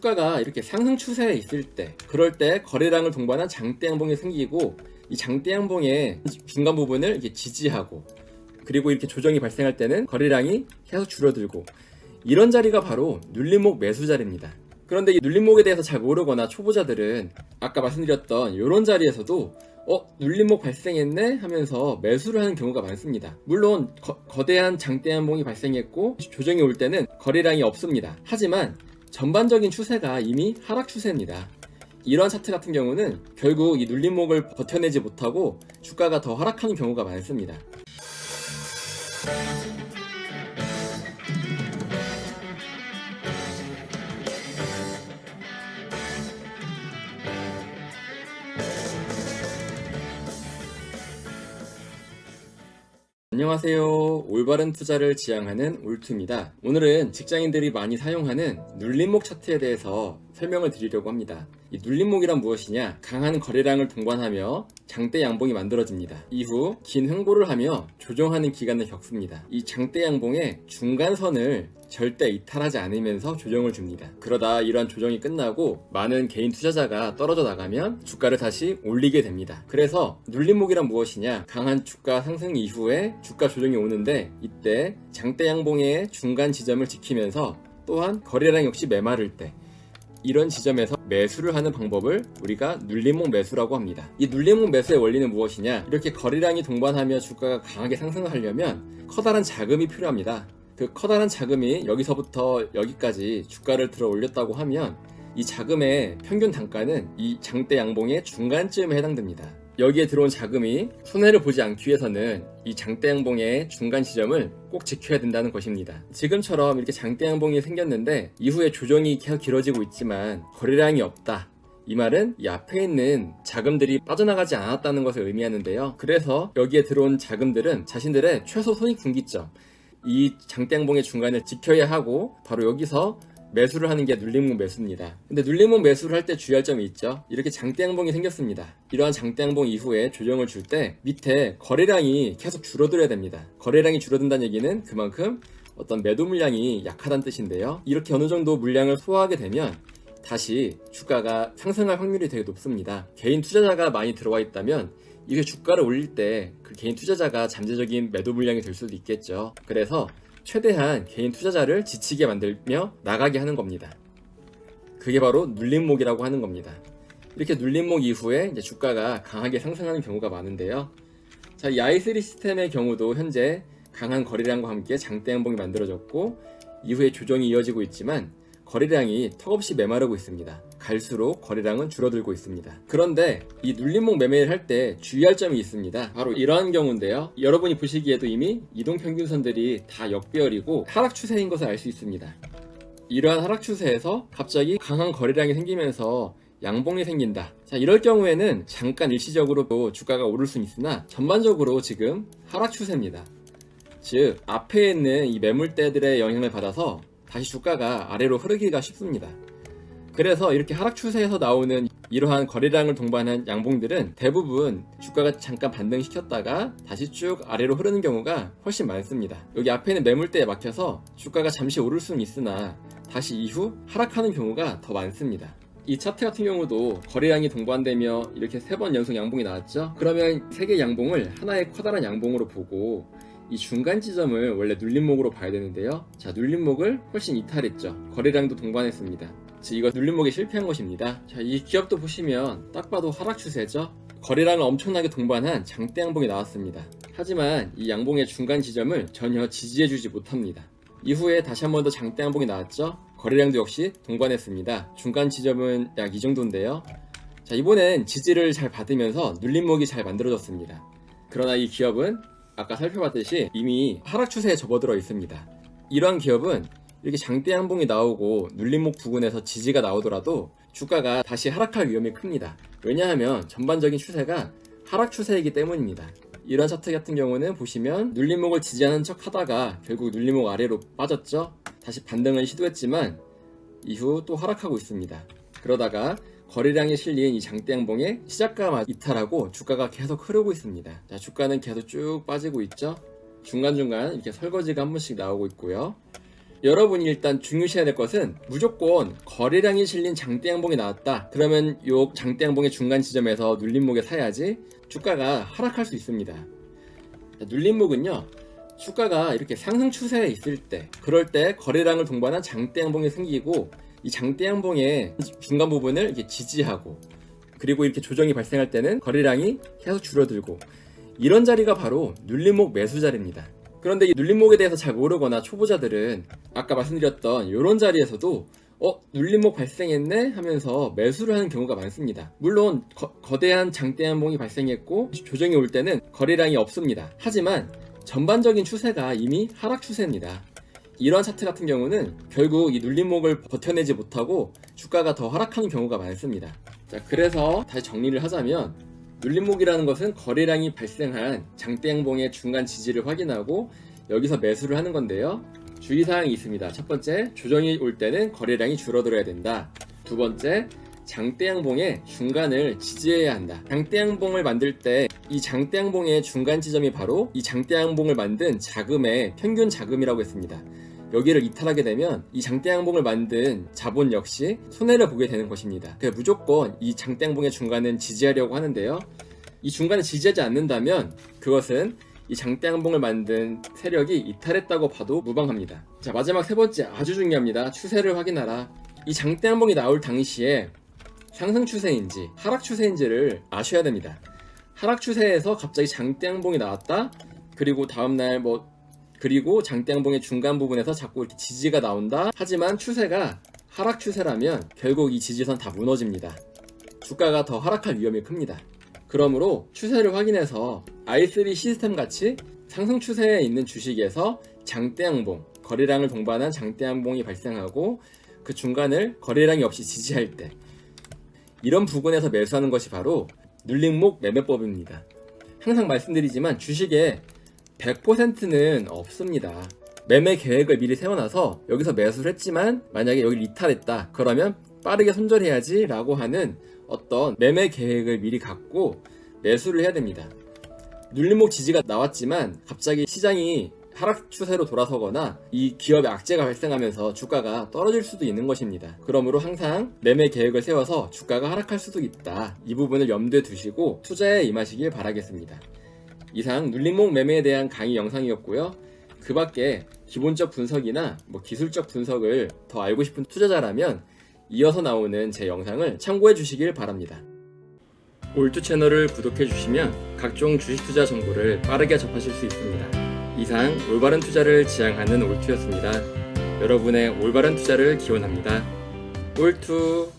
주가가 이렇게 상승 추세에 있을 때, 그럴 때 거래량을 동반한 장대 양봉이 생기고, 이 장대 양봉의 중간 부분을 이렇게 지지하고, 그리고 이렇게 조정이 발생할 때는 거래량이 계속 줄어들고, 이런 자리가 바로 눌림목 매수 자리입니다. 그런데 이 눌림목에 대해서 잘 모르거나 초보자들은 아까 말씀드렸던 이런 자리에서도 눌림목 발생했네 하면서 매수를 하는 경우가 많습니다. 물론 거대한 장대 양봉이 발생했고 조정이 올 때는 거래량이 없습니다. 하지만 전반적인 추세가 이미 하락 추세입니다. 이러한 차트 같은 경우는 결국 이 눌림목을 버텨내지 못하고 주가가 더 하락하는 경우가 많습니다. 안녕하세요. 올바른 투자를 지향하는 올투입니다. 오늘은 직장인들이 많이 사용하는 눌림목 차트에 대해서 설명을 드리려고 합니다. 이 눌림목이란 무엇이냐? 강한 거래량을 동반하며 장대 양봉이 만들어집니다. 이후 긴 횡보를 하며 조정하는 기간을 겪습니다. 이 장대 양봉의 중간선을 절대 이탈하지 않으면서 조정을 줍니다. 그러다 이러한 조정이 끝나고 많은 개인 투자자가 떨어져 나가면 주가를 다시 올리게 됩니다. 그래서 눌림목이란 무엇이냐? 강한 주가 상승 이후에 주가 조정이 오는데, 이때 장대 양봉의 중간 지점을 지키면서 또한 거래량 역시 메마를 때 이런 지점에서 매수를 하는 방법을 우리가 눌림목 매수라고 합니다. 이 눌림목 매수의 원리는 무엇이냐? 이렇게 거래량이 동반하며 주가가 강하게 상승을 하려면 커다란 자금이 필요합니다. 그 커다란 자금이 여기서부터 여기까지 주가를 들어 올렸다고 하면 이 자금의 평균 단가는 이 장대 양봉의 중간쯤에 해당됩니다. 여기에 들어온 자금이 손해를 보지 않기 위해서는 이 장대 양봉의 중간 지점을 꼭 지켜야 된다는 것입니다. 지금처럼 이렇게 장대 양봉이 생겼는데 이후에 조정이 계속 길어지고 있지만 거래량이 없다. 이 말은 이 앞에 있는 자금들이 빠져나가지 않았다는 것을 의미하는데요. 그래서 여기에 들어온 자금들은 자신들의 최소 손익분기점, 이 장대 양봉의 중간을 지켜야 하고 바로 여기서 매수를 하는 게 눌림목 매수입니다. 근데 눌림목 매수를 할 때 주의할 점이 있죠. 이렇게 장대 양봉이 생겼습니다. 이러한 장대 양봉 이후에 조정을 줄 때 밑에 거래량이 계속 줄어들어야 됩니다. 거래량이 줄어든다는 얘기는 그만큼 어떤 매도 물량이 약하다는 뜻인데요. 이렇게 어느 정도 물량을 소화하게 되면 다시 주가가 상승할 확률이 되게 높습니다. 개인 투자자가 많이 들어와 있다면 이게 주가를 올릴 때 그 개인 투자자가 잠재적인 매도 물량이 될 수도 있겠죠. 그래서 최대한 개인 투자자를 지치게 만들며 나가게 하는 겁니다. 그게 바로 눌림목이라고 하는 겁니다. 이렇게 눌림목 이후에 이제 주가가 강하게 상승하는 경우가 많은데요. 자, 이 i3 시스템의 경우도 현재 강한 거래량과 함께 장대 양봉이 만들어졌고 이후에 조정이 이어지고 있지만 거래량이 턱없이 메마르고 있습니다. 갈수록 거래량은 줄어들고 있습니다. 그런데 이 눌림목 매매를 할 때 주의할 점이 있습니다. 바로 이러한 경우인데요. 여러분이 보시기에도 이미 이동평균선들이 다 역배열이고 하락 추세인 것을 알 수 있습니다. 이러한 하락 추세에서 갑자기 강한 거래량이 생기면서 양봉이 생긴다. 자, 이럴 경우에는 잠깐 일시적으로도 주가가 오를 수는 있으나 전반적으로 지금 하락 추세입니다. 즉 앞에 있는 이 매물대들의 영향을 받아서 다시 주가가 아래로 흐르기가 쉽습니다. 그래서 이렇게 하락 추세에서 나오는 이러한 거래량을 동반한 양봉들은 대부분 주가가 잠깐 반등시켰다가 다시 쭉 아래로 흐르는 경우가 훨씬 많습니다. 여기 앞에는 매물대에 막혀서 주가가 잠시 오를 수는 있으나 다시 이후 하락하는 경우가 더 많습니다. 이 차트 같은 경우도 거래량이 동반되며 이렇게 3번 연속 양봉이 나왔죠. 그러면 3개의 양봉을 하나의 커다란 양봉으로 보고 이 중간 지점을 원래 눌림목으로 봐야 되는데요. 자, 눌림목을 훨씬 이탈했죠. 거래량도 동반했습니다. 이거 눌림목에 실패한 것입니다. 자, 이 기업도 보시면 딱 봐도 하락 추세죠. 거래량을 엄청나게 동반한 장대 양봉이 나왔습니다. 하지만 이 양봉의 중간 지점을 전혀 지지해주지 못합니다. 이후에 다시 한 번 더 장대 양봉이 나왔죠. 거래량도 역시 동반했습니다. 중간 지점은 약 이 정도인데요. 자, 이번엔 지지를 잘 받으면서 눌림목이 잘 만들어졌습니다. 그러나 이 기업은 아까 살펴봤듯이 이미 하락 추세에 접어들어 있습니다. 이러한 기업은 이렇게 장대 양봉이 나오고 눌림목 부근에서 지지가 나오더라도 주가가 다시 하락할 위험이 큽니다. 왜냐하면 전반적인 추세가 하락 추세이기 때문입니다. 이런 차트 같은 경우는 보시면 눌림목을 지지하는 척 하다가 결국 눌림목 아래로 빠졌죠. 다시 반등을 시도했지만 이후 또 하락하고 있습니다. 그러다가 거래량이 실린 이 장대 양봉의 시작과 이탈하고 주가가 계속 흐르고 있습니다. 자, 주가는 계속 쭉 빠지고 있죠. 중간중간 이렇게 설거지가 한 번씩 나오고 있고요. 여러분이 일단 중요시해야 될 것은 무조건 거래량이 실린 장대양봉이 나왔다. 그러면 요 장대양봉의 중간 지점에서 눌림목에 사야지 주가가 하락할 수 있습니다. 눌림목은요, 주가가 이렇게 상승 추세에 있을 때, 그럴 때 거래량을 동반한 장대양봉이 생기고 이 장대양봉의 중간 부분을 이렇게 지지하고, 그리고 이렇게 조정이 발생할 때는 거래량이 계속 줄어들고, 이런 자리가 바로 눌림목 매수 자리입니다. 그런데 이 눌림목에 대해서 잘 모르거나 초보자들은 아까 말씀드렸던 이런 자리에서도 눌림목 발생했네 하면서 매수를 하는 경우가 많습니다. 물론 거대한 장대양봉이 발생했고 조정이 올 때는 거래량이 없습니다. 하지만 전반적인 추세가 이미 하락 추세입니다. 이런 차트 같은 경우는 결국 이 눌림목을 버텨내지 못하고 주가가 더 하락하는 경우가 많습니다. 자, 그래서 다시 정리를 하자면 눌림목이라는 것은 거래량이 발생한 장대양봉의 중간 지지를 확인하고 여기서 매수를 하는 건데요. 주의사항이 있습니다. 첫 번째, 조정이 올 때는 거래량이 줄어들어야 된다. 두 번째, 장대양봉의 중간을 지지해야 한다. 장대양봉을 만들 때 이 장대양봉의 중간 지점이 바로 이 장대양봉을 만든 자금의 평균 자금이라고 했습니다. 여기를 이탈하게 되면 이 장대양봉을 만든 자본 역시 손해를 보게 되는 것입니다. 그래서 무조건 이 장대양봉의 중간은 지지하려고 하는데요. 이 중간을 지지하지 않는다면 그것은 이 장대양봉을 만든 세력이 이탈했다고 봐도 무방합니다. 자, 마지막 세 번째, 아주 중요합니다. 추세를 확인하라. 이 장대양봉이 나올 당시에 상승 추세인지 하락 추세인지를 아셔야 됩니다. 하락 추세에서 갑자기 장대양봉이 나왔다. 그리고 다음날 그리고 장대양봉의 중간 부분에서 자꾸 이렇게 지지가 나온다. 하지만 추세가 하락 추세라면 결국 이 지지선 다 무너집니다. 주가가 더 하락할 위험이 큽니다. 그러므로 추세를 확인해서 i3 시스템 같이 상승 추세에 있는 주식에서 장대양봉, 거래량을 동반한 장대양봉이 발생하고 그 중간을 거래량이 없이 지지할 때, 이런 부분에서 매수하는 것이 바로 눌림목 매매법입니다. 항상 말씀드리지만 주식에 100%는 없습니다. 매매 계획을 미리 세워놔서 여기서 매수를 했지만 만약에 여기를 이탈했다 그러면 빠르게 손절해야지 라고 하는 어떤 매매 계획을 미리 갖고 매수를 해야 됩니다. 눌림목 지지가 나왔지만 갑자기 시장이 하락 추세로 돌아서거나 이 기업의 악재가 발생하면서 주가가 떨어질 수도 있는 것입니다. 그러므로 항상 매매 계획을 세워서 주가가 하락할 수도 있다. 이 부분을 염두에 두시고 투자에 임하시길 바라겠습니다. 이상 눌림목 매매에 대한 강의 영상이었고요. 그 밖에 기본적 분석이나 기술적 분석을 더 알고 싶은 투자자라면 이어서 나오는 제 영상을 참고해 주시길 바랍니다. 올투 채널을 구독해 주시면 각종 주식 투자 정보를 빠르게 접하실 수 있습니다. 이상 올바른 투자를 지향하는 올투였습니다. 여러분의 올바른 투자를 기원합니다. 올투.